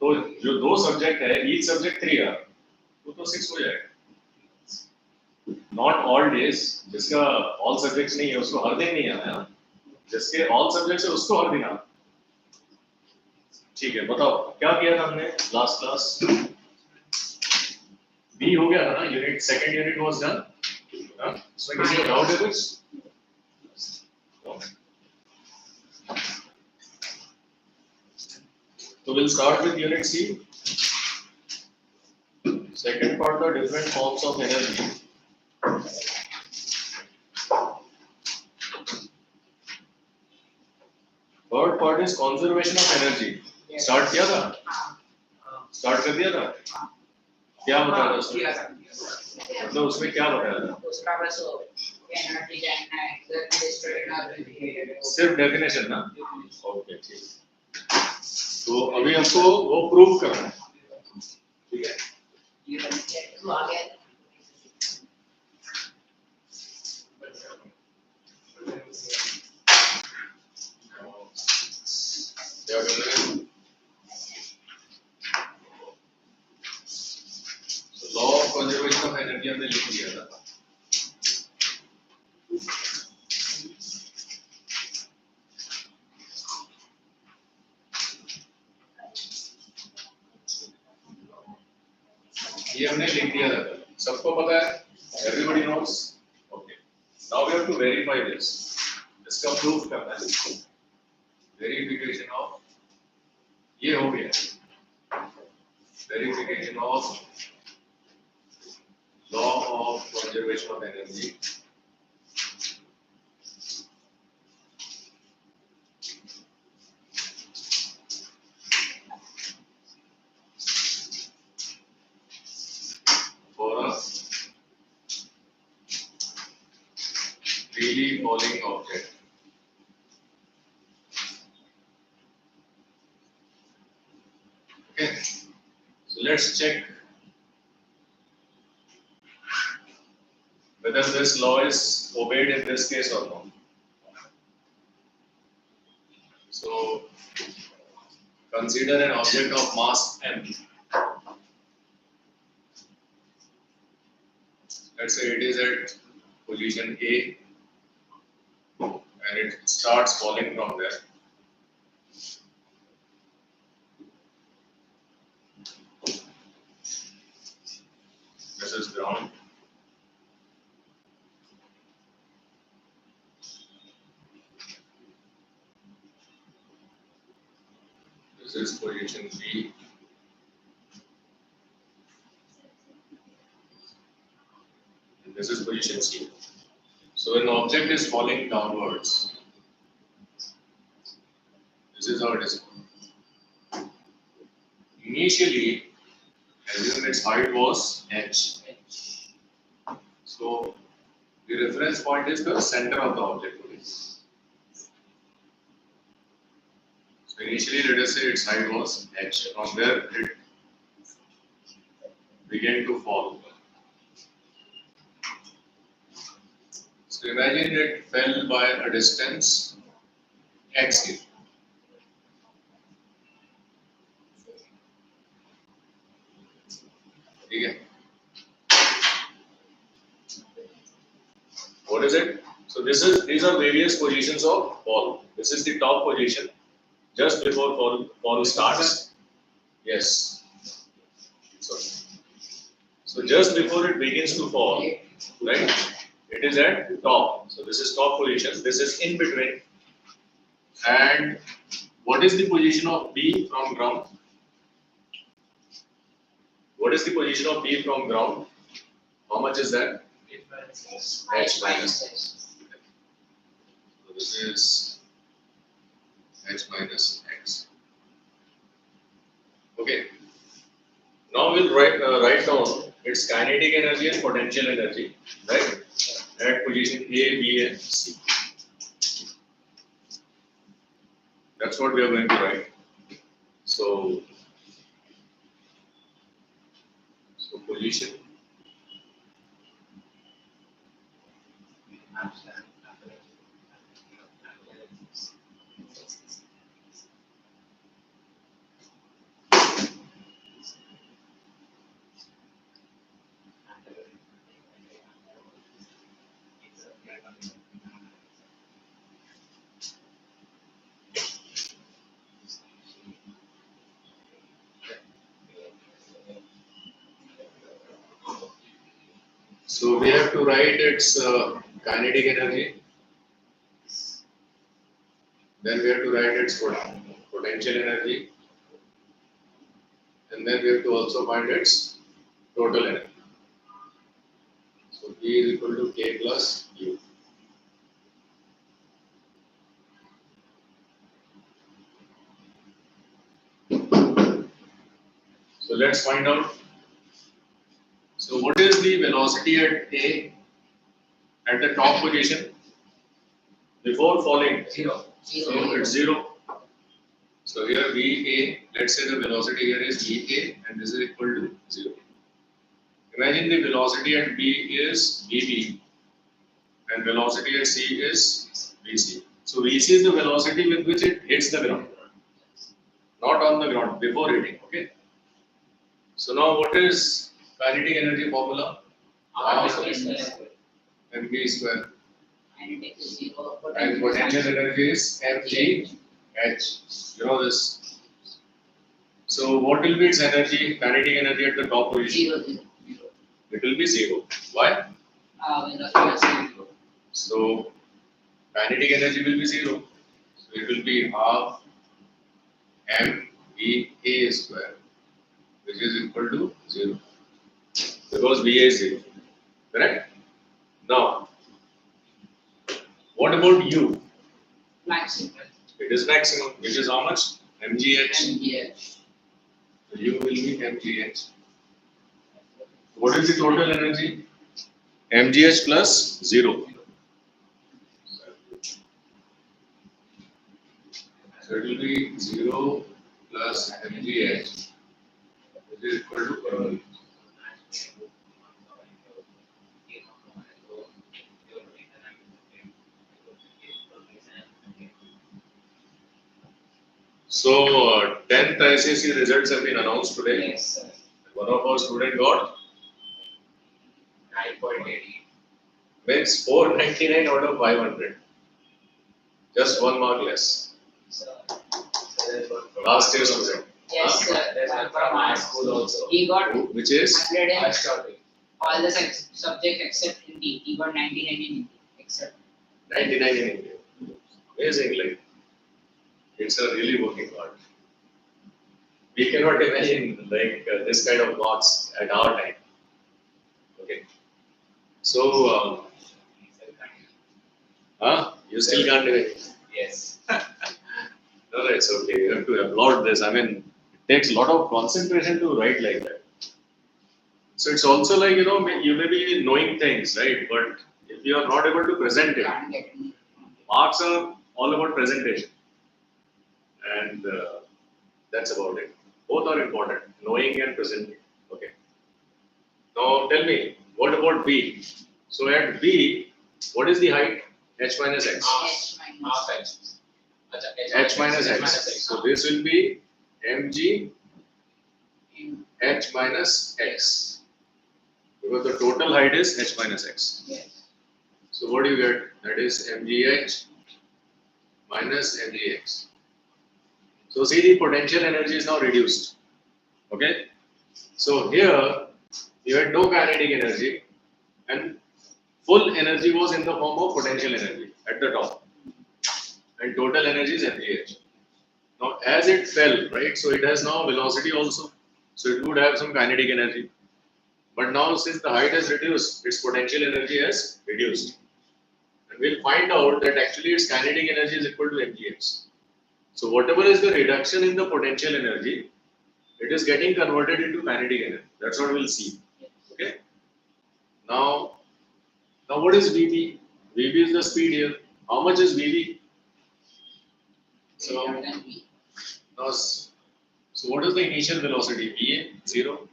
तो जो 2 सब्जेक्ट है, ईच सब्जेक्ट 3 आवर, तो 6 हो जाएगा। नॉट ऑल डेज, जिसका ऑल सब्जेक्ट्स नहीं है उसको हर दिन नहीं आना है, जिसके ऑल सब्जेक्ट्स है उसको हर दिन आना। ठीक है, बताओ क्या किया था हमने लास्ट क्लास? बी हो गया था ना, unit second unit was done. इसमें किसी को डाउट है कुछ? So we'll start with unit C. Second part, the different forms of energy. Third part is conservation of energy. Start किया था? Start कर दिया था? क्या बताया था उसमें? मतलब उसमें क्या बताया था? सिर्फ डेफिनेशन ना? ओके ठीक। तो अभी हमको वो प्रूव करना है, ठीक है? क्या कर रहे हैं? Law of conservation of energy हमने लिख दिया था। ये हमने लिख दिया था, सबको पता है? Everybody knows? Okay, now we have to verify this. इसका प्रूफ करना है, वेरिफिकेशन ऑफ, ये हो गया verification of law of conservation of energy. Freely falling object. Okay, so let's check whether this law is obeyed in this case or not. So consider an object of mass m. Let's say it is at position A and it starts falling from there. This is ground. This is position B. And this is position C. So when the object is falling downwards, this is how it is. Initially, assume its height was h. So the reference point is the center of the object. So initially, let us say its height was h. From there, it began to fall. So imagine it fell by a distance x. Okay. What is it? So these are various positions of fall. This is the top position just before fall starts. Yes. So just before it begins to fall, right? It is at top. So this is top position. This is in between. And what is the position of B from ground? What is the position of B from ground? How much is that? H minus x. So this is H minus x. Okay. Now we'll write down its kinetic energy and potential energy, right? At position A, B, and C. That's what we are going to write. So position So we have to write its kinetic energy. Then we have to write its potential energy. And then we have to also find its total energy. So P is equal to K plus U. So let's find out. So what is the velocity at A at the top position before falling? Zero. So it's 0. So here VA, let's say the velocity here is VA and this is equal to 0. Imagine the velocity at B is VB and velocity at C is VC. So VC is the velocity with which it hits the ground, not on the ground, before hitting. Okay. So now what is kinetic energy formula? mv square. And potential energy is mgh. You know this. So what will be its energy, kinetic energy at the top position? It will be 0. Why? So kinetic energy will be 0. So it will be half mva square, which is equal to 0. Because VA is 0. Correct? Now, what about U? Maximum. It is maximum, which is how much? mgh. So U will be mgh. What is the total energy? mgh plus 0. So it will be 0 plus mgh, which is equal to So 10th ICSE results have been announced today. Yes, sir. One of our student got 9.8. means 499 out of 500. Just 1 mark less. Last year's student. Yes, sir. There's one from our school also. He got Which is 100 in all the subjects except Hindi. He got 99 in Hindi except. 99 in India. Amazing, like it's a really working hard. We cannot imagine like this kind of marks at our time. Okay. So, you still can't do it. Yes. No, it's okay. You have to applaud this. I mean, it takes a lot of concentration to write like that. So it's also like, you may be knowing things, right? But if you are not able to present it, marks are all about presentation. And that's about it. Both are important, knowing and presenting. Okay. Now tell me, what about B? So at B, what is the height? H minus X. Half H. H minus X. So this will be mg H minus X. Because the total height is H minus X. Yes. So what do you get? That is mgh minus mgx. So see, the potential energy is now reduced. Okay. So here you had no kinetic energy and full energy was in the form of potential energy at the top. And total energy is mgh. Now as it fell, right, so it has now velocity also. So it would have some kinetic energy. But now since the height has reduced, its potential energy has reduced. And we'll find out that actually its kinetic energy is equal to mgx. So whatever is the reduction in the potential energy, it is getting converted into kinetic energy. That's what we'll see. Okay. Now what is VB? VB is the speed here. How much is VB? So what is the initial velocity? VA 0.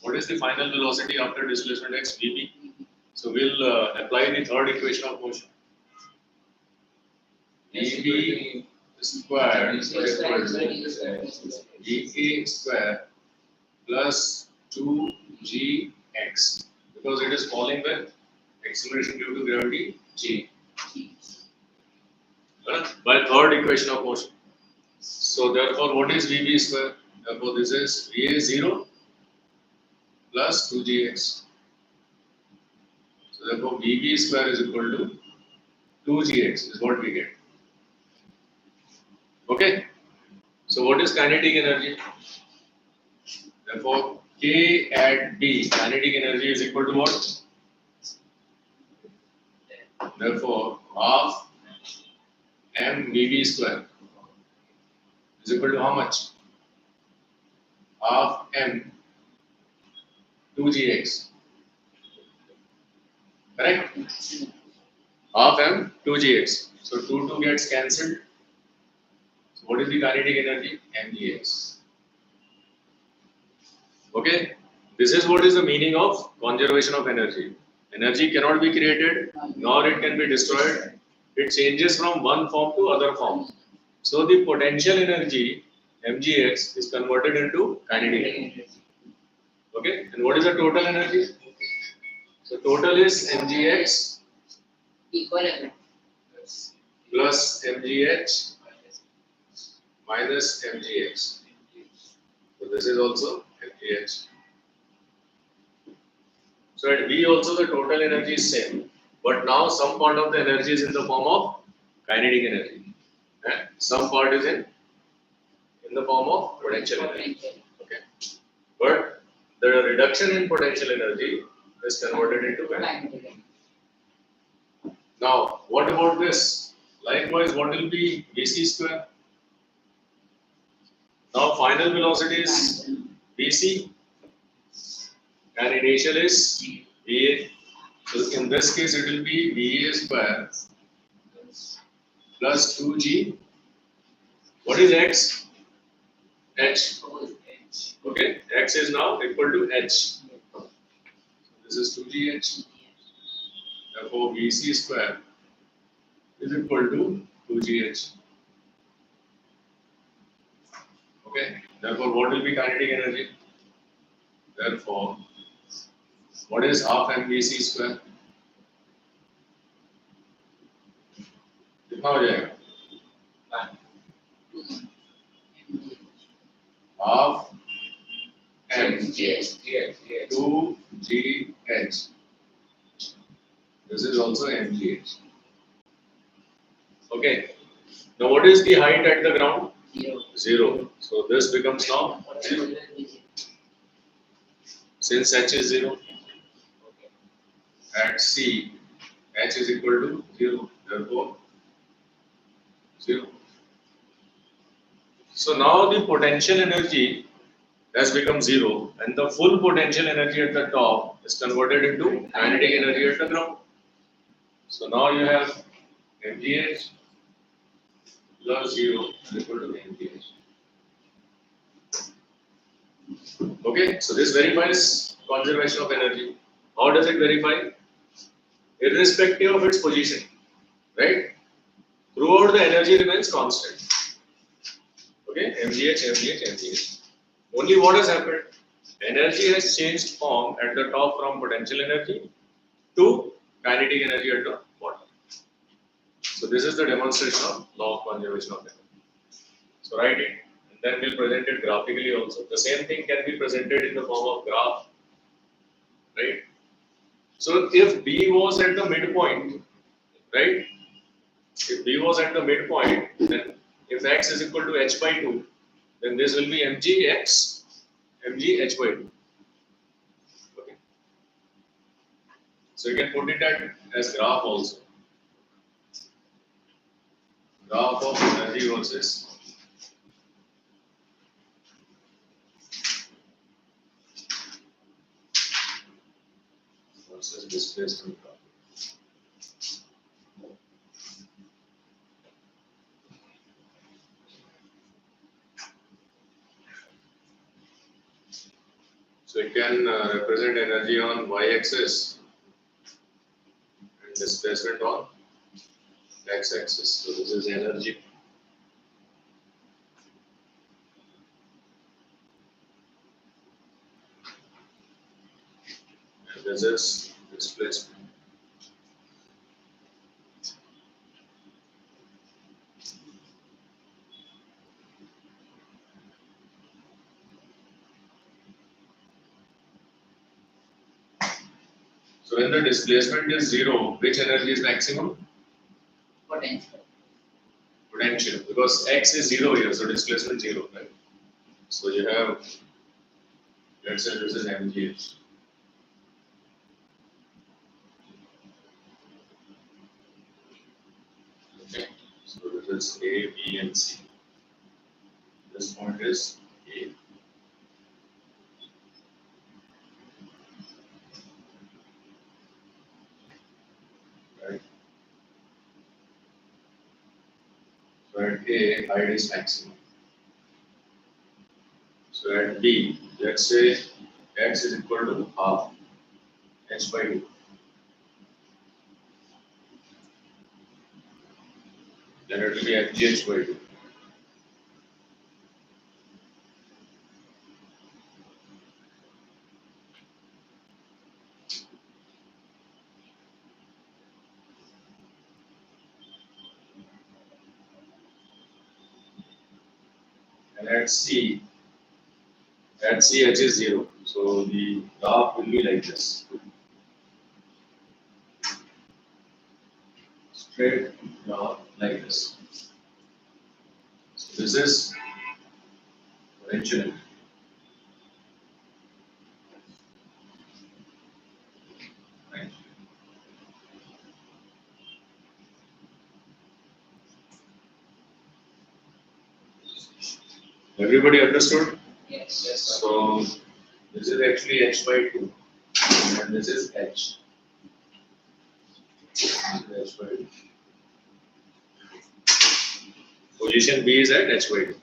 What is the final velocity after displacement x? VB. So we'll apply the third equation of motion. VB square is equal to VA square plus 2gx, because it is falling with acceleration due to gravity g. By third equation of motion. So therefore, what is VB square? Therefore, this is VA 0 plus 2gx. So therefore VB square is equal to 2gx is what we get. Okay. So what is kinetic energy? Therefore K at B kinetic energy is equal to what? Therefore half mVB square is equal to how much? Half m 2gx. Correct? Half m 2gx. So 2 gets cancelled. So what is the kinetic energy? mgx. Okay? This is what is the meaning of conservation of energy. Energy cannot be created, nor it can be destroyed. It changes from one form to other form. So the potential energy mgx is converted into kinetic energy. Okay? And what is the total energy? So total is mgx equal plus mgh minus mgx. So this is also mgh. So at V also the total energy is same, but now some part of the energy is in the form of kinetic energy, and some part is in the form of potential energy. Okay, but the reduction in potential energy is converted into kinetic energy. Now, what about this? Likewise, what will be Vc square? Now, final velocity is Vc and initial is Va. So in this case, it will be Va square plus 2g. What is x? H. Okay, x is now equal to h. This is 2gh. Therefore, Vc square is equal to 2gh. Okay, therefore, what will be kinetic energy? Therefore, what is half mvc square? कितना हो जाएगा? Half m 2gh. This is also mgh. Okay. Now, what is the height at the ground? 0. So this becomes now 0. Since h is 0, at C, h is equal to 0. Therefore, 0. So now the potential energy has become 0, and the full potential energy at the top is converted into kinetic energy at the ground. So now you have mgh plus 0 is equal to mgh. Okay, so this verifies conservation of energy. How does it verify? Irrespective of its position, right? Throughout the energy remains constant. Okay, mgh. Only what has happened? Energy has changed form at the top from potential energy to kinetic energy at the bottom. So this is the demonstration of law of conservation of energy. So write it, and then we'll present it graphically also. The same thing can be presented in the form of graph, right? So if B was at the midpoint, right? If B was at the midpoint, then if x is equal to h by 2, then this will be mgx, mg h by 2. Okay. So you can put it as graph also. Graph of energy versus displacement graph. So it can represent energy on y-axis and displacement on x-axis. So this is energy. And this is displacement. So when the displacement is zero, which energy is maximum? Potential. Potential, because x is zero here, so displacement zero, right? So you have, let's say this is mgh. Okay, so this is A, B, and C. This point is A. Right? So at A, height is maximum. So at B, let's say x is equal to half h by 2. Then it will be mgh by 2. And at C h is 0. So the graph will be like this. Straight graph like this. So this is potential. Right? Everybody understood? Yes. Yes, sir. So this is actually h by 2 and this is h. This is h by 2. Position B is at h by 2.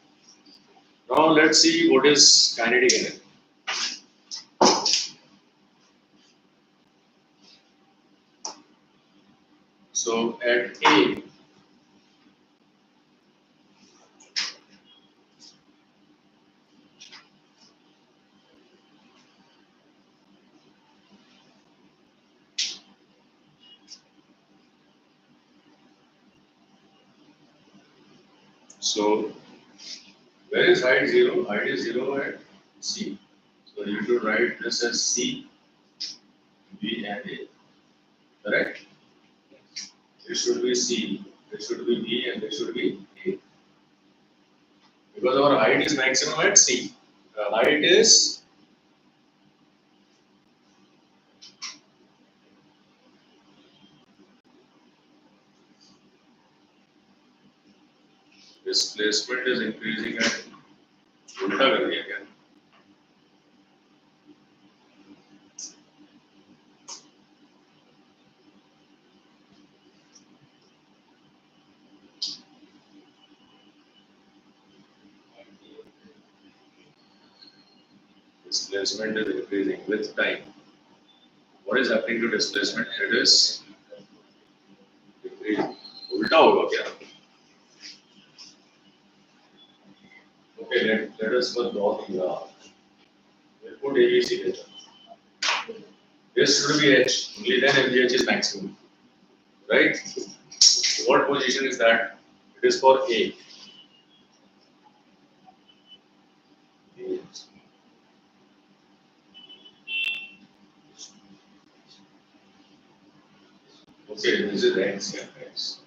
Now let's see what is kinetic energy. So at A, so where is height 0? Height is 0 at C. So you should write this as C, B, and A. Correct? This should be C, this should be B, and this should be A. Because our height is maximum at C. The height is displacement is increasing at ulta कर दिया क्या? Displacement is increasing with time. What is happening to displacement? It is decreasing. उल्टा होगा क्या? Okay, let us first draw the graph. We'll put ABC data. This should be H, only then MGH is maximum. Right? What position is that? It is for A. Okay, this is X, yeah, X.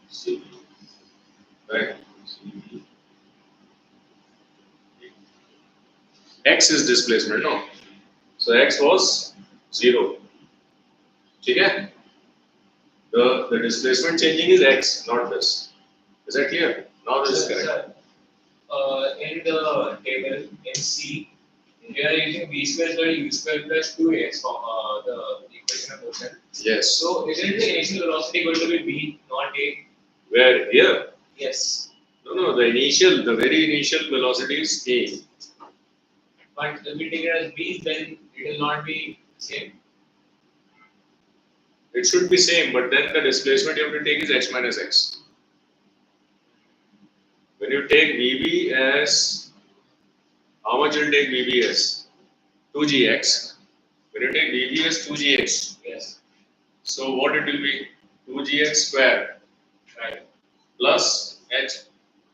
C. Right? C. X is displacement, no? So X was 0. Okay? The displacement changing is X, not this. Is that clear? Now this is correct. Sir, in the table in C, we are using v square equal to u square plus 2x for the equation of motion. Yes. So isn't the initial velocity going to be v, not a? Where? Here? Yes. No, the very initial velocity is A. But if we take it as v, then it will not be same. It should be same, but then the displacement you have to take is H minus X. When you take VB as, how much will take VB as? 2gx. When you take VB as 2gx, Yes. so what it will be? 2gx square Right. plus H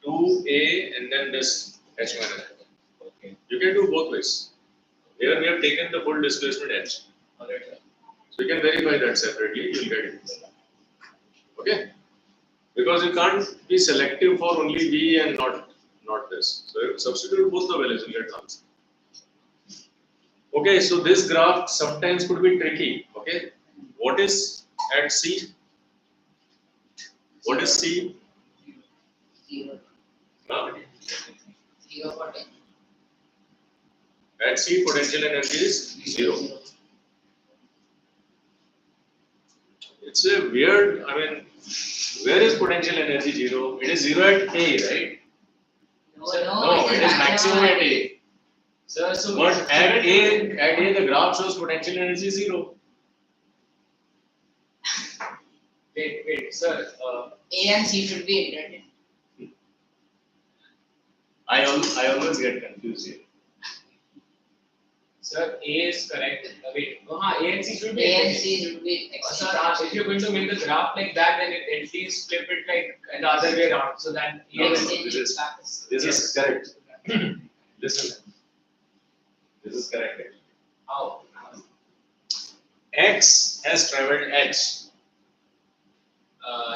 2a and then this H minus X. Okay. You can do both ways. Here we have taken the full displacement H. Alright, sir. So you can verify that separately, you'll get it. Okay? Because you can't be selective for only V and not this. So if you substitute both the values, you'll get answer. Okay, so this graph sometimes could be tricky. Okay? What is at C? What is C? 0. Huh? 0 potential. At C, potential energy is 0. It's a weird, I mean, where is potential energy 0? It is 0 at A, right? No, it is maximum at A. Sir, so But at A, the graph shows potential energy 0. wait, sir. A and C should be integrated. I always get confused here. Sir, A is correct. Wait, no, A and C should be. A and C should be Sir, if you're going to make the graph like that, then at least flip it like the other way around, so that A No, and no, C. this is correct. This is correct. How? X has traveled H.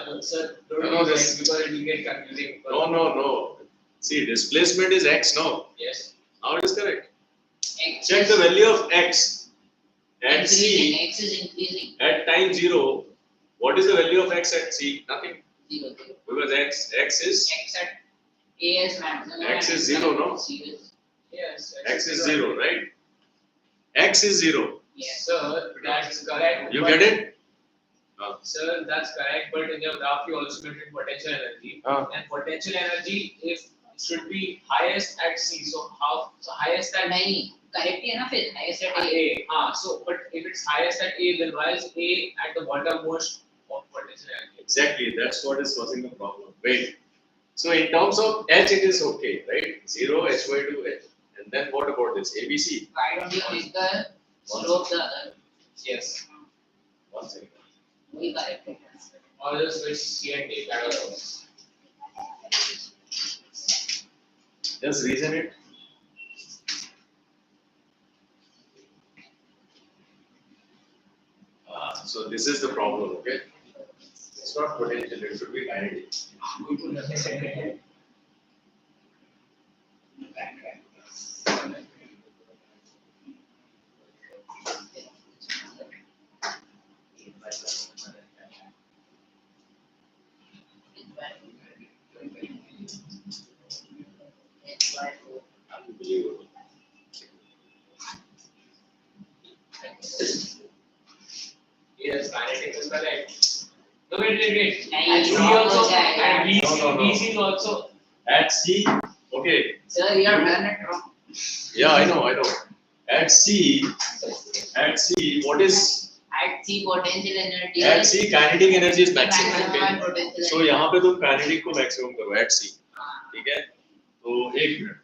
No, sir, don't No, use this- X because it will get confusing. No. See, displacement is X now. Yes. Now it is correct. X Check the value of X at increasing. C X is increasing. at time 0. What is the value of X at C? Nothing. 0. Because X is X at A is maximum. X and is 0, no? C is. Yes. X is 0, right? X is 0. Yes. Sir, that's correct. You but- get it? Sir, that's correct, but in your graph you also mentioned potential energy. And potential energy is should be highest at C. So highest at नहीं correct है ना फिर highest at A. A. So but if it's highest at A, then why is A at the bottommost of potential energy? Exactly, that's what is causing the problem. Wait. So in terms of H, it is okay, right? 0, H by 2, H. And then what about this? ABC? Why don't you make the slope the other? Yes. One second. We correct it. Or just switch C and D. That was Just reason it. So this is the problem, okay? It's not potential, it should be kinetic. Unbelievable. Yes, kinetic is correct. No, wait. नहीं, And C wrong also, हो जाएगा. and No. BC is also. At C, okay, Sir, you have done it wrong. yeah, I know. At C, what is At C potential energy. at C kinetic energy is maximum. maximum and Okay? potential So energy. यहाँ पे तुम kinetic को maximum करो at C, ठीक है? तो एक minute,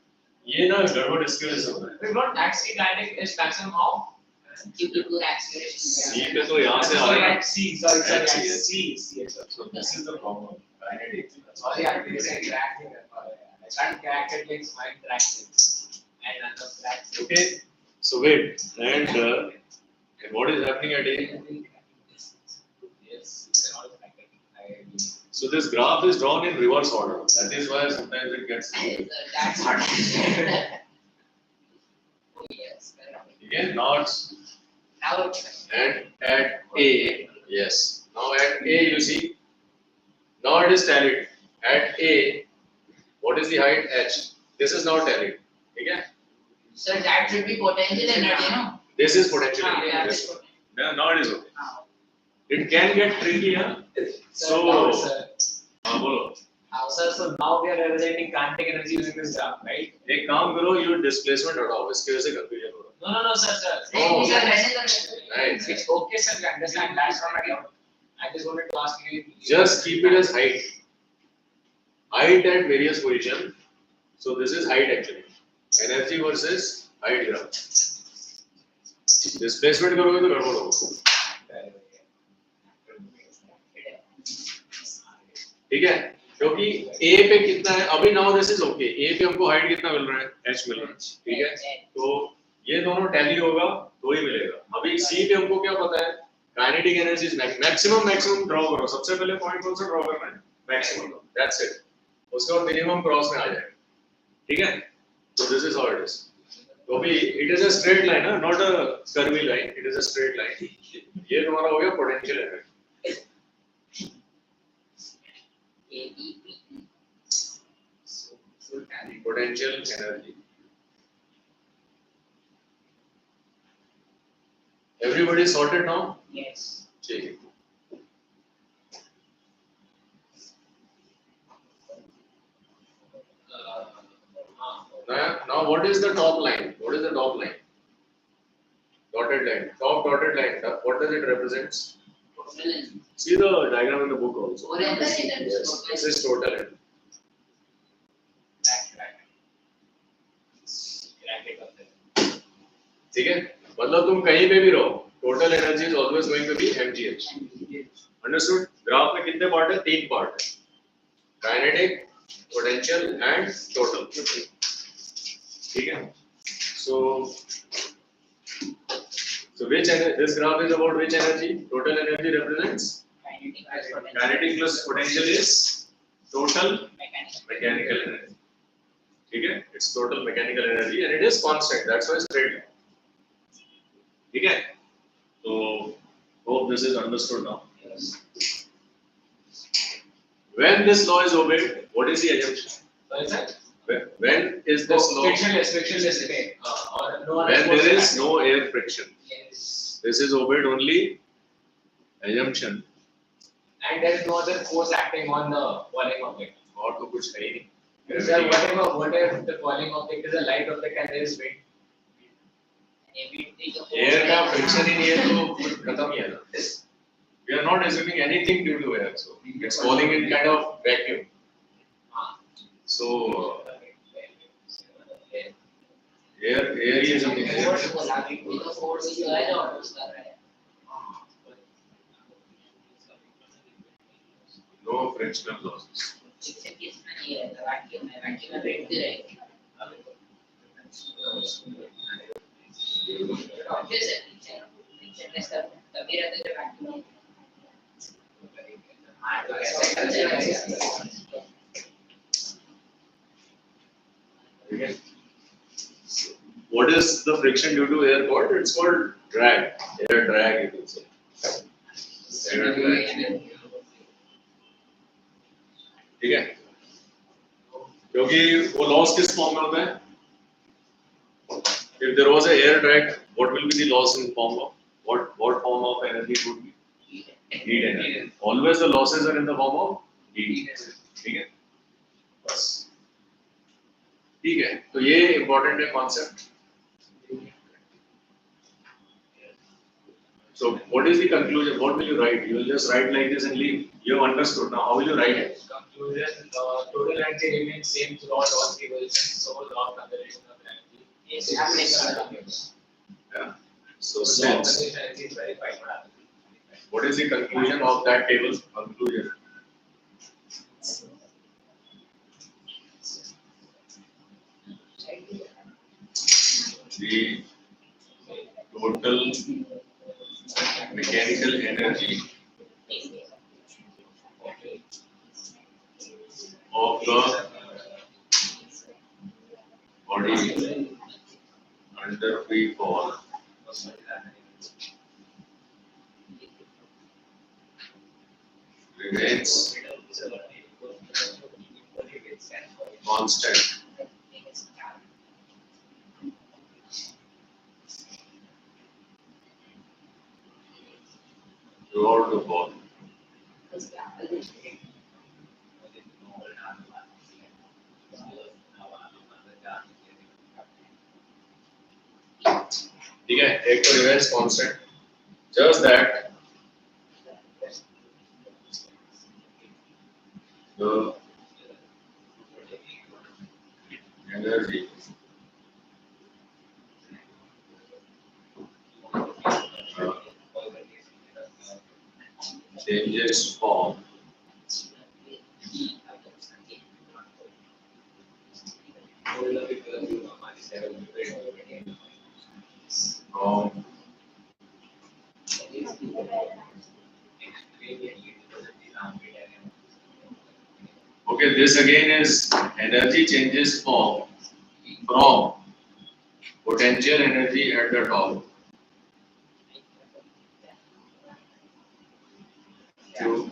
ये ना गड़बड़ इसकी वजह से हो रहा है। We got at C kinetic is maximum how? Due to poor acceleration. C पे तो यहाँ से आ Sorry, रहा है। at C. Sorry, At at C, C. yes. Yes, sir. So this is the problem. Kinetic. Sorry, I didn't say cracking. I can't crack it like my cracked it. And another cracked it. Okay. So wait, and what is happening at A? Yes, it's all cracked. I agree. So this graph is drawn in reverse order. That is why sometimes it gets. That's hard. Oh, yes, correct. Again, now it's Now it's at A. Yes. Now at A, you see. Now it is tallied. At A, what is the height H? This is now tallied. Okay. sir, that should be potential energy, no? This is potential. Ah, yeah, This that's one. Yeah, now it is okay. Ah. It can get tricky, huh? So, bolo. So now we are representing kinetic energy using this graph, right? एक काम करो, you displacement हटाओ, इसकी वजह से confusion हो रहा No, sir. Oh, Sir, है. Right. It's okay, sir. We understand. That's not my doubt. I just wanted to ask you. Just keep it as height. Height at various position. So this is height actually. Energy versus height graph. Displacement करोगे तो गड़बड़ होगा. ठीक है? क्योंकि A पे कितना है? अभी now this is okay. A पे हमको height कितना मिल रहा है? H मिल रहा है. ठीक है? तो ये दोनों टैली होगा तो ही मिलेगा। अभी सी पे हमको क्या पता है, kinetic energy is maximum draw करो, सबसे पहले पॉइंट कौन सा ड्रॉ करना है, मैक्सिमम, दैट्स इट, उसके बाद मिनिमम क्रॉस में आ जाएगा, ठीक है। तो this is how it is. तो अभी it is a straight line, not a curvy line, it is a straight line. ये तुम्हारा हो गया potential energy, potential energy. Everybody sorted now? Yes. ठीक है। Now what is the top line? What is the top line? Dotted line. Top dotted line. What does it represent? Total energy. See the diagram in the book also. Total energy. Yes, this is total energy. ठीक है, मतलब तुम कहीं पे भी रहो, total energy is always going to be mgh. Understood? Graph में कितने पार्ट है? 3 पार्ट है, काइनेटिक, पोटेंशियल एंड टोटल, ठीक है। So which this graph is about which energy? Total energy represents kinetic plus potential is total mechanical energy. ठीक है, it's total mechanical energy and it is constant. That's why straight line. ठीक है, तो hope this is understood now. When this law is obeyed, what is the assumption? When is this law? Frictionless. When there is no air friction. Yes. This is obeyed only assumption. And there is no other force acting on the falling object. और तो कुछ है ही नहीं. Sir, what if the falling object is a light object and there is wind? Air का friction ही नहीं है तो खत्म ही है ना. We are not assuming anything due to air, so it's falling in kind of vacuum. So air he assuming. No frictional losses. Okay. What is the friction due to air called? It's called drag. Air drag, you can say. Air drag. ठीक है, क्योंकि वो loss किस form में होता है? If there was a air drag, what will be the loss in form of? What form of energy it would be? Heat energy. Always the losses are in the form of heat. ठीक है, बस ठीक है, तो ये important है concept. So what is the conclusion? What will you write? You will just write like this and leave. You have understood. Now how will you write it? Conclusion: total energy remains same throughout all three positions. So law of conservation of energy is applicable. Yeah. So Law of since conservation of energy is verified. what is the conclusion of that table? Conclusion. The total mechanical energy of the body under free fall remains constant throughout the fall. ठीक है, एक तो remains constant, just that the energy changes form from. Okay, this again is energy changes form from potential energy at the top to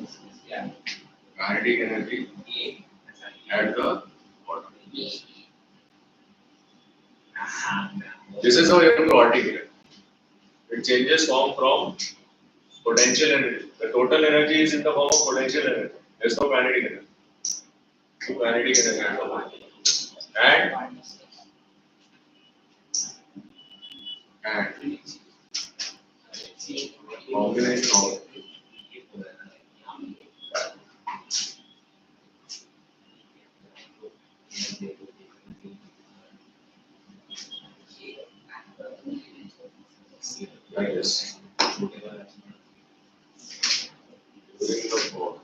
kinetic energy at the bottom. This is how you have to articulate. It changes form from potential energy. The total energy is in the form of potential energy. There is no kinetic energy. So kinetic energy at the bottom. And combination of like this. During the fall.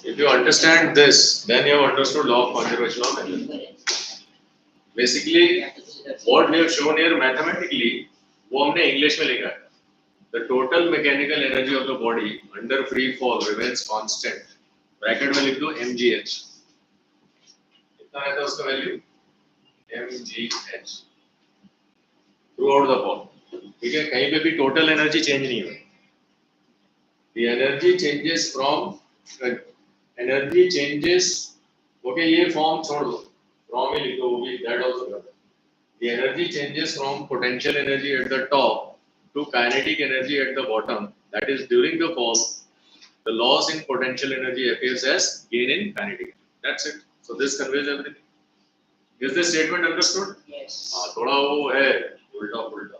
If you understand this, then you have understood law of conservation of energy. Basically, what we have shown here mathematically, वो हमने English में लिखा है. The total mechanical energy of the body under free fall remains constant. Bracket में लिख दो mgh. कितना रहता है उसका value? mgh. Throughout the fall. ठीक है, कहीं पे भी total energy change नहीं हुई. The energy changes from energy changes. Okay, ये form छोड़ दो. From ही लिखो, वो भी that also कर. The energy changes from potential energy at the top to kinetic energy at the bottom. That is during the fall. The loss in potential energy appears as gain in kinetic energy. That's it. So this conveys everything. Is this statement understood? Yes. थोड़ा वो है उल्टा उल्टा.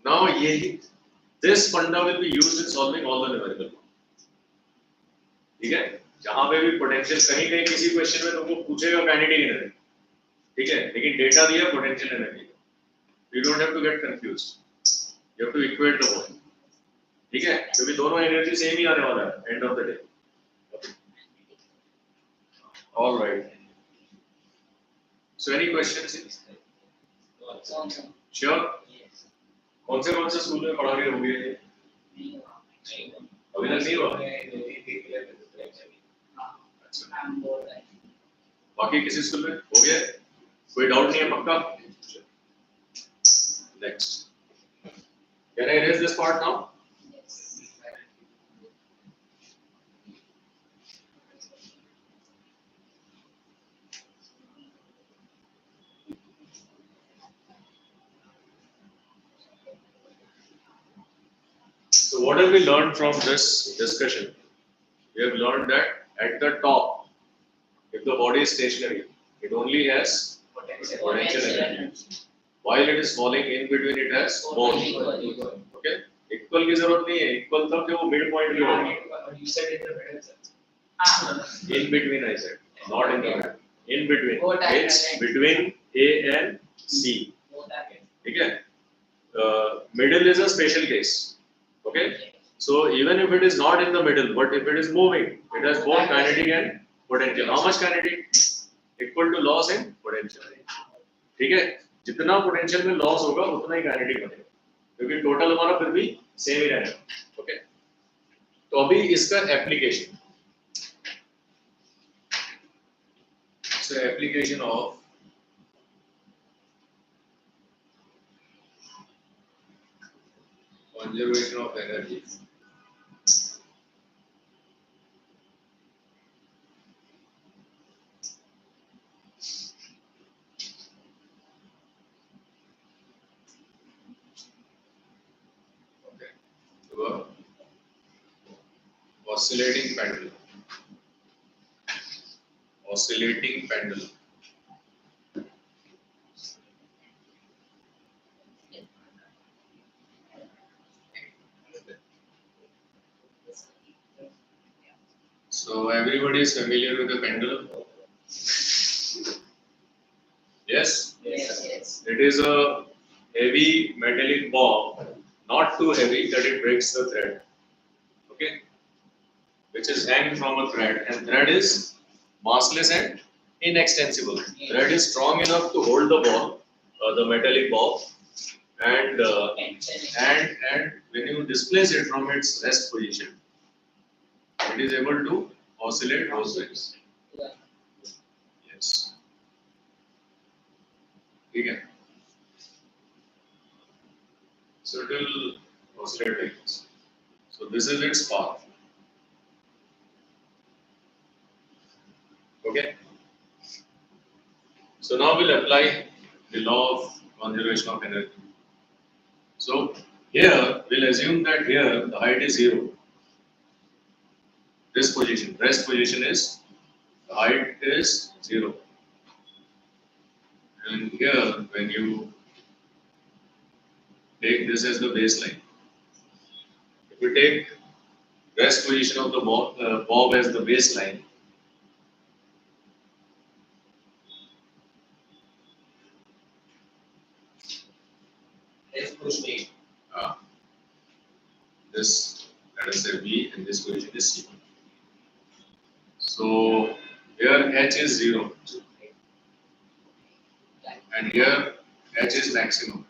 Now this funda will be used in solving all the numerical problems. ठीक है? जहाँ पे भी पोटेंशियल कहीं कहीं किसी क्वेश्चन में तुमको पूछेगा काइनेटिक एनर्जी, ठीक है, लेकिन डेटा दिया potential energy, you don't have to get confused, you have to equate the whole, ठीक है, क्योंकि दोनों एनर्जी सेम ही आने वाला है end of the day. All right, so any questions? Sure. कौन से स्कूल में पढ़ा रहे होंगे ये? अभी तक नहीं हुआ. बाकी किसी स्कूल में हो गया? कोई डाउट नहीं है पक्का? Next. Can I erase this part now? So what have we learned from this discussion? We have learned that at the top, if the body is stationary, it only has potential energy. While it is falling, in between it has bone. Okay? Equal की जरूरत नहीं है. Equal तब जब वो mid point पे होगा. You said in the middle, sir. In between I said, not in the middle. In between. It's between A and C. ठीक है? Middle is a special case. Okay? So even if it is not in the middle, but if it is moving, it has both kinetic and potential. How much kinetic? Equal to loss in potential. ठीक है? जितना potential में loss होगा उतना ही kinetic बनेगा, क्योंकि total हमारा फिर भी सेम ही रहेगा. ओके, तो अभी इसका application, so application of conservation of energy. Oscillating pendulum. Oscillating pendulum. So everybody is familiar with the pendulum? Yes? Yes. It is a heavy metallic ball, not too heavy that it breaks the thread. Okay? Which is hanging from a thread, and thread is massless and inextensible. Thread is strong enough to hold the ball, the metallic ball, and when you displace it from its rest position, it is able to oscillate both ways. Yes. Okay. So it will oscillate like this. So this is its path. Okay. So now we'll apply the law of conservation of energy. So here we'll assume that here the height is 0. This position, rest position is, the height is 0. And here when you take this as the baseline, if you take rest position of the bob as the baseline, Let's push me. this, let us say B, and this position is C. So here H is 0, and here H is maximum.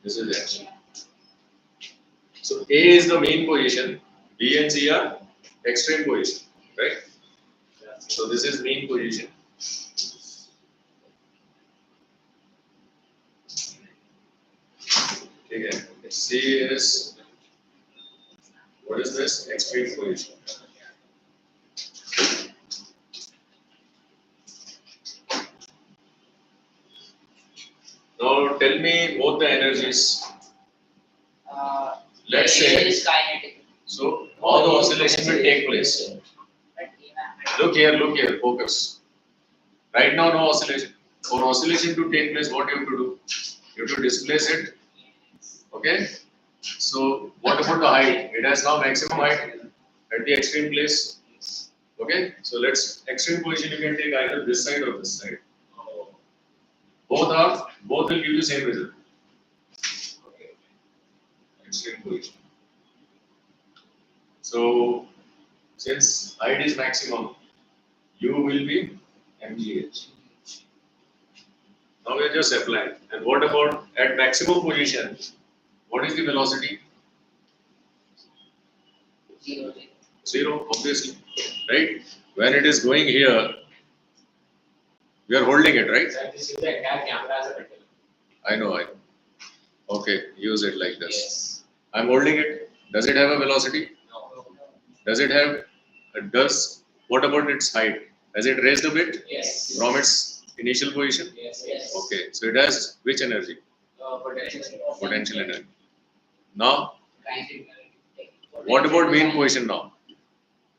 This is H. So A is the main position, B and C are extreme position, right? So this is main position. Okay, C is, what is this? Extreme position. Now tell me both the energies. Let's say, is kinetic. so all the oscillation will take place. Look here, focus. Right now, no oscillation. For oscillation to take place, what you have to do? You have to displace it. Okay? So, what about the height? It has now maximum height at the extreme place. Okay? So, let's extreme position you can take either this side or this side. Both will give you same result. Okay. Extreme position. So, since height is maximum, U will be mgh. Now we are just applying. And what about at maximum position? What is the velocity? 0. 0, obviously. Right? When it is going here, we are holding it, right? This is the entire camera as a metal. I know. Okay, use it like this. Yes. I'm holding it. Does it have a velocity? No. Does it have? What about its height? Has it raised a bit Yes. from its initial position? Yes. Okay, so it has which energy? Potential. Potential energy. Now, Kinetic. what about main position now?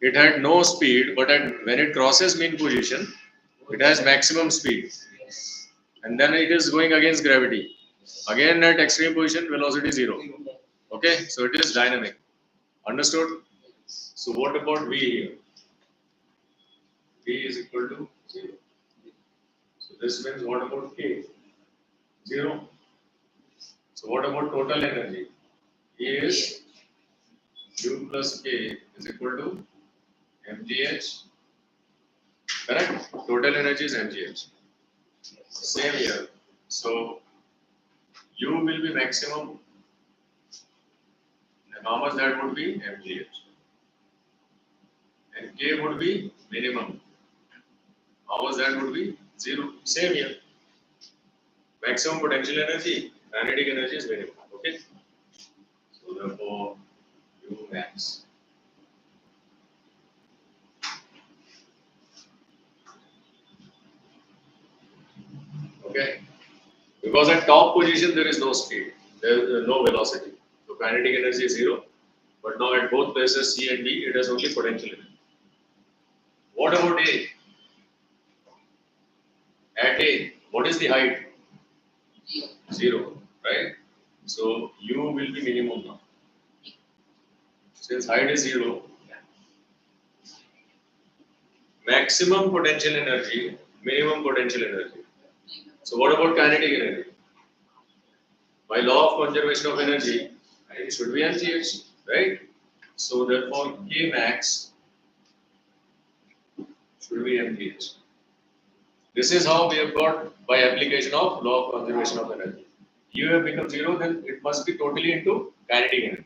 It had no speed, but when it crosses main position, it has maximum speed. Yes. And then it is going against gravity. Again at extreme position, velocity 0. Okay, so it is dynamic. Understood? So what about V here? V is equal to 0. So this means what about K? 0. So what about total energy? E is U plus K is equal to mgh. Correct? Total energy is mgh. Same here. So U will be maximum. And how much that would be? mgh. And K would be minimum. How much that would be? 0. Same here. Maximum potential energy, kinetic energy is minimum. Okay? So therefore, U max. Okay? Because at top position there is no speed, there is no velocity. So kinetic energy is 0. But now at both places C and D, it has only potential energy. What about A? At A, what is the height? 0, right? So U will be minimum now. since height is 0, maximum potential energy, minimum potential energy. So what about kinetic energy? By law of conservation of energy, it should be mgh, right? So therefore K max should be mgh. This is how we have got by application of law of conservation of energy. U have become 0, then it must be totally into kinetic energy.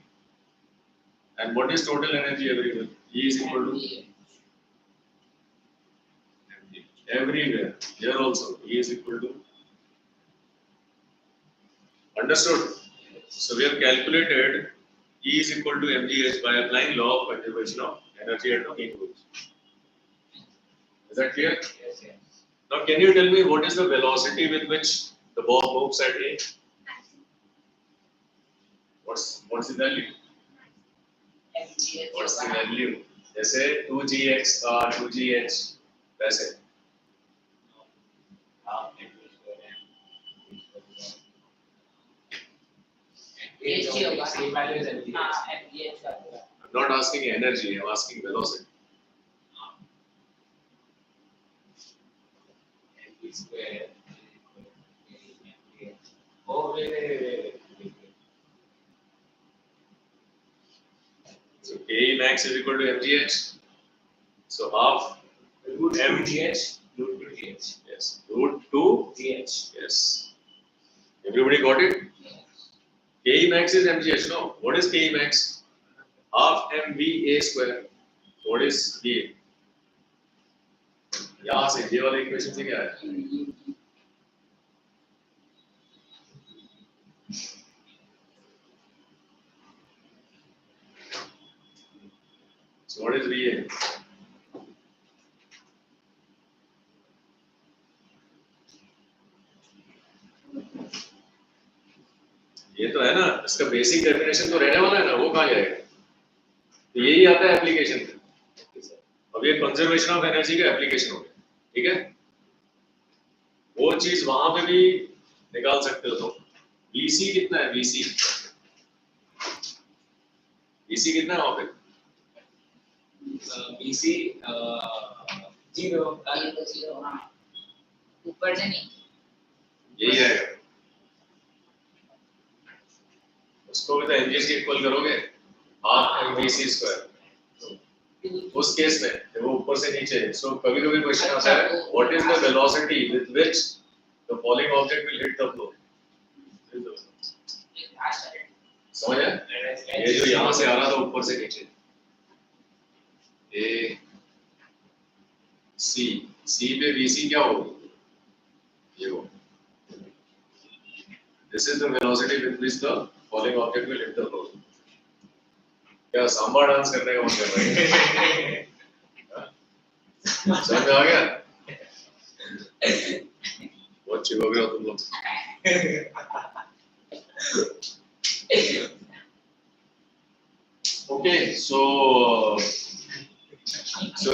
And what is total energy everywhere? E is equal to everywhere. Here also E is equal to. Understood? So we have calculated E is equal to mgh by applying law of conservation of energy at the mean position. Is that clear? Yes, yes. Now can you tell me what is the velocity with which the ball moves at A? What's the value? What's the value? जैसे 2gx का 2gh वैसे. Same value as mgh. I'm not asking energy, I'm asking velocity. mv square. Oh, wait. So Ke max is equal to mgh. So half Root mgh. gh. Yes. Root 2 gh. yes. Everybody got it? Ke max is mgh. No. What is Ke max? Half mva square. What is Va? यहाँ से ये वाला equation से क्या है? So what is Va? ये तो है ना, इसका बेसिक डेफिनेशन तो रहने वाला है ना, वो कहाँ जाएगा? तो यही आता है एप्लीकेशन पे. अब ये कंजर्वेशन ऑफ एनर्जी का एप्लीकेशन हो गया, ठीक है? वो चीज वहां पे भी निकाल सकते हो तुम. VC कितना है? VC कितना है वहां पे? BC 0. ऊपर से नहीं. यही आएगा. उसको भी तो mgh के इक्वल करोगे, हाफ mvc स्क्वायर. उस केस में जब वो ऊपर से नीचे, सो कभी कभी क्वेश्चन आता है what is the velocity with which the falling object will hit the floor. समझ आया? ये जो यहाँ से आ रहा था ऊपर से नीचे, ए सी पे VC क्या होगी? ये हो. This is the velocity with which the falling object will hit the floor. क्या सांबा डांस करने का मन कर रहा है? समझ में आ गया? बहुत चिपक रहे हो तुम लोग. Okay, so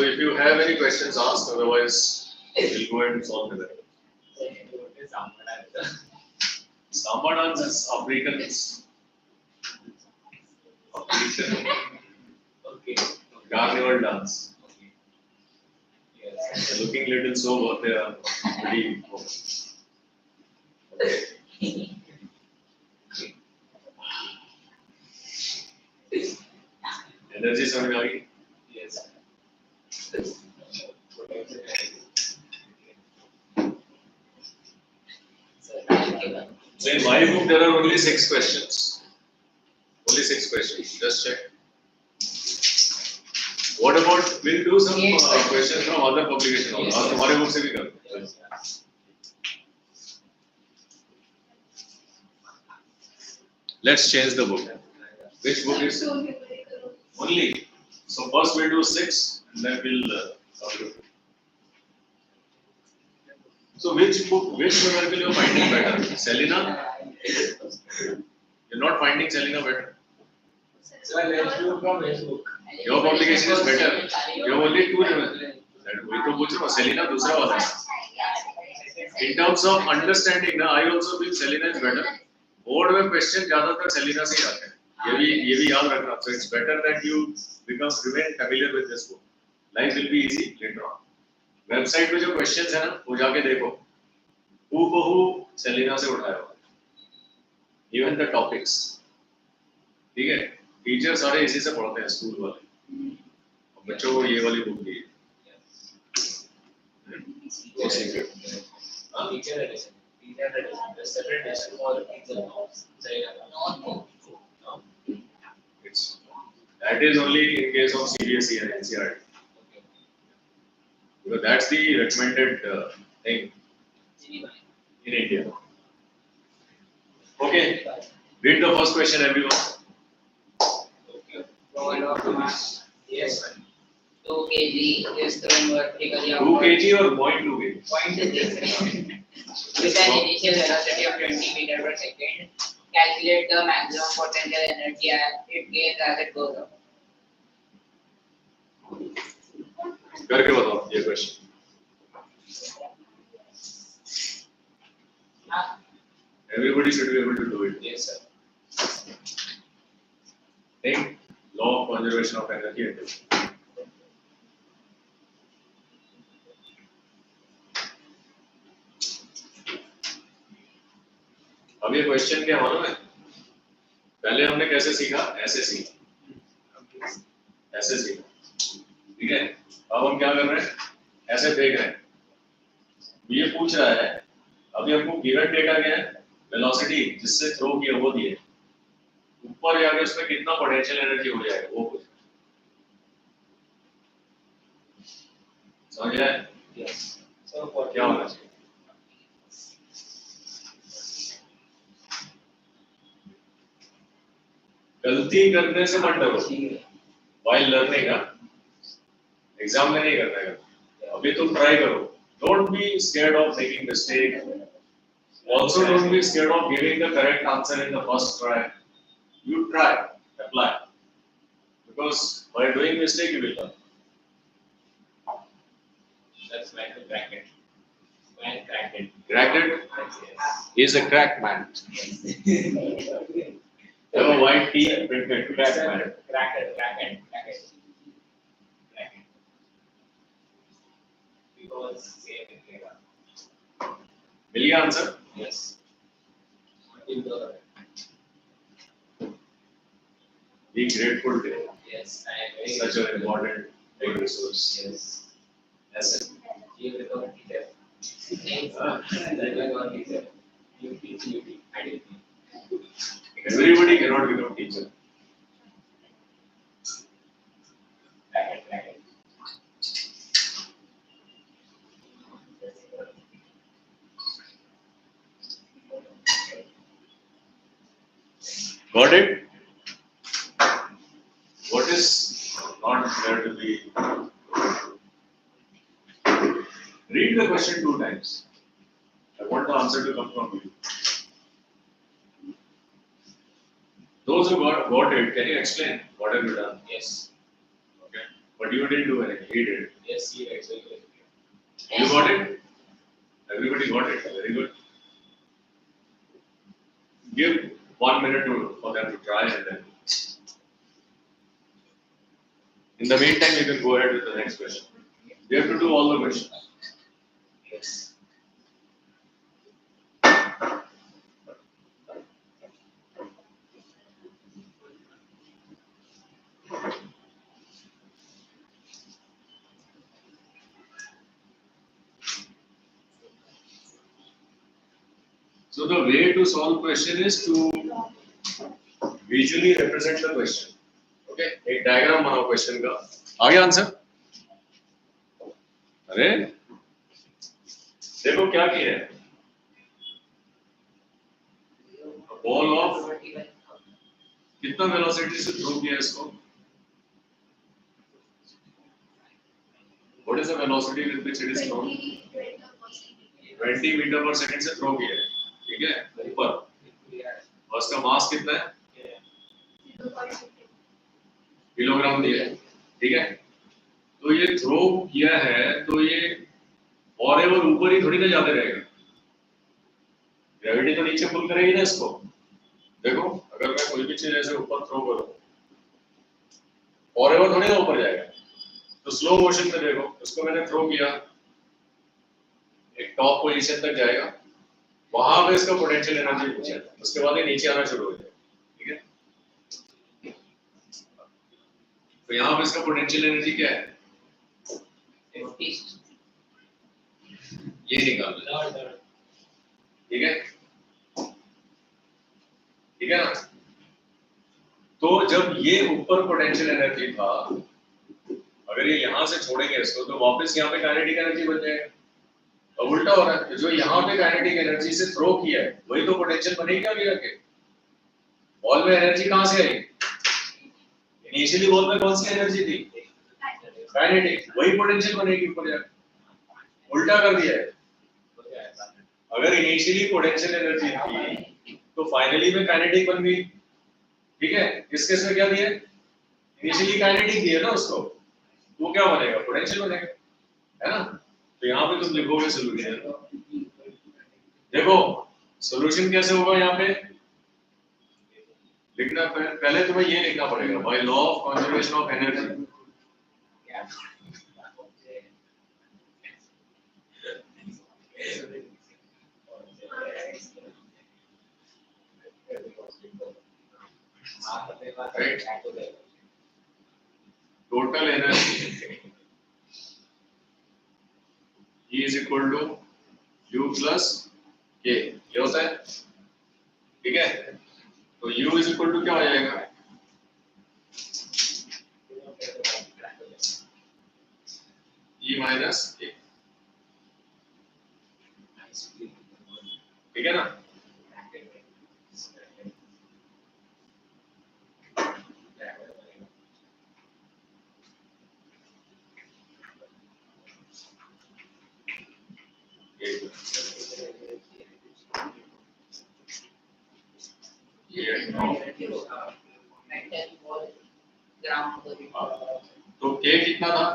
if you have any questions, ask. Otherwise, we'll go ahead and solve the matter. Samba dance is African. Okay. Carnival dance. Yes. They're looking little sober. They are pretty. Okay. Energy समझ में आ गई? Yes. So in my book there are only 6 questions. Only 6 questions. Just check. What about? We'll do some questions from other publications. Yes. आज तुम्हारे book से भी कर. Let's change the book. Which book is? Only. So first we'll do 6 and then we'll. So which book, which numerical you're finding better? Selena? You're not finding Selena better. So let's do from his book. Your publication is better. You have only 2 numericals. वही तो पूछ रहा हूँ. Selena दूसरा वाला है. In terms of understanding, ना, I also feel Selena is better. Board में question ज़्यादातर Selena से ही आते हैं. ये भी याद रखना. So it's better that you remain familiar with this book. Life will be easy later on. Website पे जो क्वेश्चंस है ना वो जाके देखो. हूबहू सेलिना से उठाया हुआ. Even the topics. ठीक है. टीचर सारे इसी से पढ़ते हैं स्कूल वाले. बच्चों को ये वाली बुक दी है. Teacher edition. The separate edition for teacher notes. No. That is only in case of CBSE and NCERT. Because that's the recommended thing in India. Okay, read the first question, everyone. Yes. 2 kg is thrown vertically 2 upward. kg or 0.2 kg? 0.2 with an initial velocity of 20 meter per second. Calculate the maximum potential energy it gains as it goes up. करके बताओ ये question. Everybody should be able to do it. Yes, sir. Think law of conservation of energy. अब ये question क्या मालूम है? पहले हमने कैसे सीखा? ऐसे सीखा. ऐसे सीखा. ठीक है. अब हम क्या कर रहे हैं? ऐसे देख रहे हैं. ये पूछ रहा है. अभी हमको गिवन डेटा क्या है? वेलोसिटी जिससे थ्रो किया वो दिए. ऊपर जाके उसमें कितना पोटेंशियल एनर्जी हो जाएगा वो पूछ. समझ आया? Yes. So what क्या होना चाहिए? गलती करने से मत डरो. While learning, एग्जाम में नहीं करना है. अभी तुम ट्राई करो. Don't be scared of making mistake. Also, don't be scared of giving the correct answer in the first try. You try, apply. Because by doing mistake, you will learn. That's like a bracket. Man cracked it. Cracked it? Yes. He is a crack man. Have a white tee printed crack man. Cracked. Because same in Kerala. मिल गया answer? Yes. In the Be grateful today. yes, I am very Such an important big resource. yes. Asset. You become a teacher. Thanks. That was one teacher. You teach. I did. Everybody cannot become teacher. Bracket. Got it? What is not there to be? Read the question 2 times. I want the answer to come from you. Those who got it, can you explain what have you done? Yes. Okay. But you didn't do anything. He did. Yes, he actually. You got it? Everybody got it. Very good. Give 1 minute for them to try and then. In the meantime, you can go ahead with the next question. You have to do all the questions. Yes. So the way to solve question is to visually represent the question. Okay, एक diagram बनाओ question का. आ गया answer? अरे देखो क्या किया है. Ball of कितना velocity से throw किया है इसको? What is the velocity with which it is thrown? 20 meter per second से throw किया है. ठीक है ऊपर. और उसका मास कितना है? किलोग्राम दिया है. ठीक है. तो ये थ्रो किया है तो ये और एवर ऊपर ही थोड़ी ना जाते रहेगा. ग्रेविटी तो नीचे पुल करेगी ना इसको. देखो अगर मैं कोई भी चीज ऐसे ऊपर थ्रो करूं फॉरएवर थोड़ी ना ऊपर जाएगा, तो स्लो मोशन में देखो उसको मैंने थ्रो किया एक टॉप पोजीशन तक जाएगा, वहां पे इसका पोटेंशियल एनर्जी पूछा, उसके बाद ये नीचे आना शुरू हो जाएगा, ठीक है। तो यहाँ पे इसका पोटेंशियल एनर्जी क्या है, ये निकालना है, ठीक है, ठीक है ना। तो जब ये ऊपर पोटेंशियल एनर्जी था, अगर ये यहां से छोड़ेंगे इसको तो वापस यहाँ पे काइनेटिक एनर्जी बन जाएगा। अब उल्टा हो रहा है, जो यहाँ पे काइनेटिक एनर्जी से थ्रो किया है वही तो पोटेंशियल बनेगी आगे जाके। बॉल में एनर्जी कहाँ से आई, इनिशियली बॉल में कौन सी एनर्जी थी, काइनेटिक, वही पोटेंशियल बनेगी ऊपर जाके, उल्टा कर दिया है। अगर इनिशियली पोटेंशियल एनर्जी थी तो फाइनली में काइनेटिक बन गई, ठीक है। इस केस में क्या दिया, इनिशियली काइनेटिक दिया ना उसको, वो क्या बनेगा, पोटेंशियल बनेगा, है ना। तो यहाँ पे तुम लिखोगे सोल्यूशन, देखो सोल्यूशन कैसे होगा, यहाँ पे लिखना पहले तुम्हें ये लिखना पड़ेगा, by law of conservation of energy. Right. Total energy E is equal to U plus K, ये होता है, ठीक है। तो U is equal to क्या हो जाएगा, E minus K, ठीक है ना। तो K कितना था,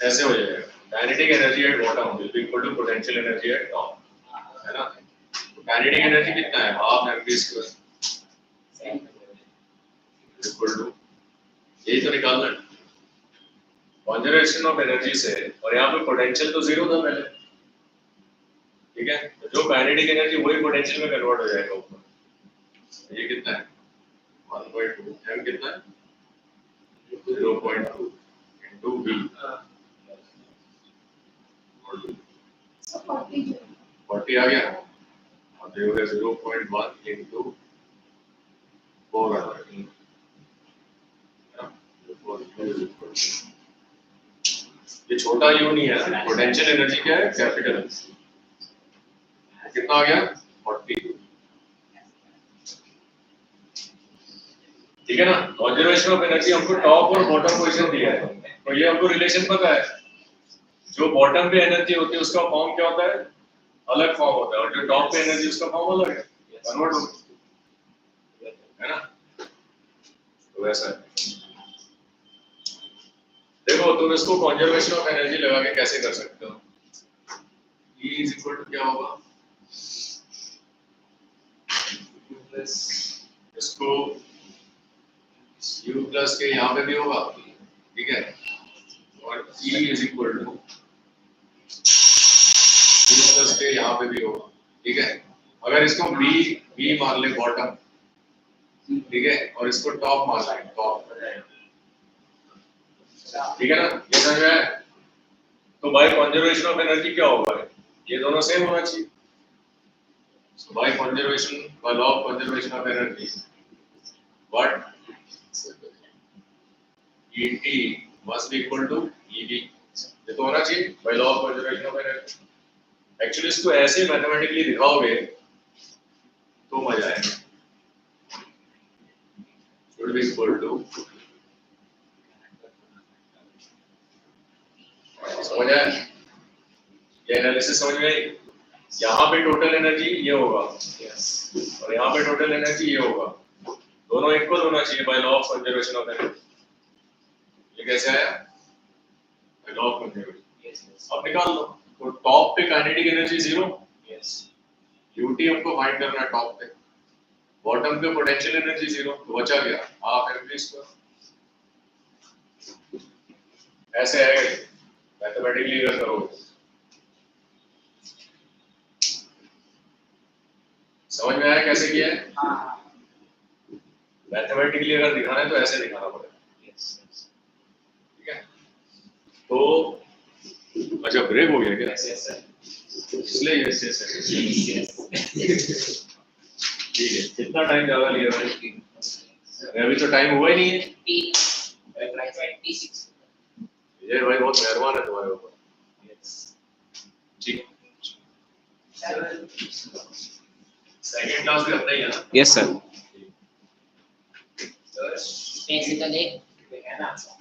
ऐसे हो जाएगा, kinetic energy at bottom will be equal to potential energy at top, है ना। काइनेटिक एनर्जी कितना है, half mv square equal to, यही तो निकालना है कंजर्वेशन ऑफ एनर्जी से, और यहाँ पे पोटेंशियल तो जीरो था पहले, ठीक है। तो जो काइनेटिक एनर्जी वही पोटेंशियल में कन्वर्ट हो जाएगा ऊपर, ये कितना है 1/2, m कितना है 0.2 into v, 40 आ गया, और देखोगे 0.1 into 400, ये छोटा u नहीं है, पोटेंशियल एनर्जी क्या है, कैपिटल, कितना आ गया 40, ठीक है ना। कंजर्वेशन ऑफ एनर्जी हमको टॉप और बॉटम पोजीशन दिया है, तो ये हमको रिलेशन पता है, जो बॉटम पे एनर्जी होती है उसका फॉर्म क्या होता है, अलग फॉर्म होता है, और जो टॉप पे एनर्जी उसका फॉर्म अलग है, कन्वर्ट होता है ना। तो वैसा है, देखो तुम इसको कंजर्वेशन ऑफ एनर्जी लगा के कैसे कर सकते हो, E इज इक्वल टू क्या होगा, इसको U प्लस के यहाँ पे भी होगा, ठीक है, और E is equal to U plus के यहाँ पे भी होगा, ठीक है। अगर इसको B मान ले बॉटम, ठीक है, और इसको टॉप मान ले टॉप, ठीक है ना, ये समझ में आया। तो बाय कंजर्वेशन ऑफ एनर्जी क्या होगा, ये दोनों सेम होना चाहिए। So by conservation, by law of conservation of energy, what ET must be equal to EV. ये तो होना चाहिए by law of conservation of energy. Actually इसको ऐसे मैथमेटिकली दिखाओगे तो मजा आएगा. Should be equal to, समझ आया? ये एनालिसिस समझ में आई? यहाँ पे टोटल एनर्जी ये होगा और यहाँ पे टोटल एनर्जी ये होगा. दोनों इक्वल होना चाहिए by law of conservation of energy. ये कैसे आया? By law of conservation. अब निकाल लो. तो टॉप पे काइनेटिक एनर्जी 0. यूटी हमको फाइंड करना है टॉप पे. बॉटम पे पोटेंशियल एनर्जी 0. तो बचा गया हाफ mv स्क्वायर. ऐसे आएगा मैथमेटिकली अगर करोगे. समझ में आया कैसे किया है? मैथमेटिकली अगर दिखाना है तो ऐसे दिखाना पड़ेगा. ठीक है. तो अच्छा ब्रेक हो गया क्या? इसलिए ये ठीक है. कितना टाइम ज्यादा लिया मैंने? अभी तो टाइम हुआ ही नहीं है. 26. विजय भाई बहुत मेहरबान है तुम्हारे ऊपर. ठीक है. सेकंड क्लास भी अपना ही है ना? Yes, sir. Basically, we can answer.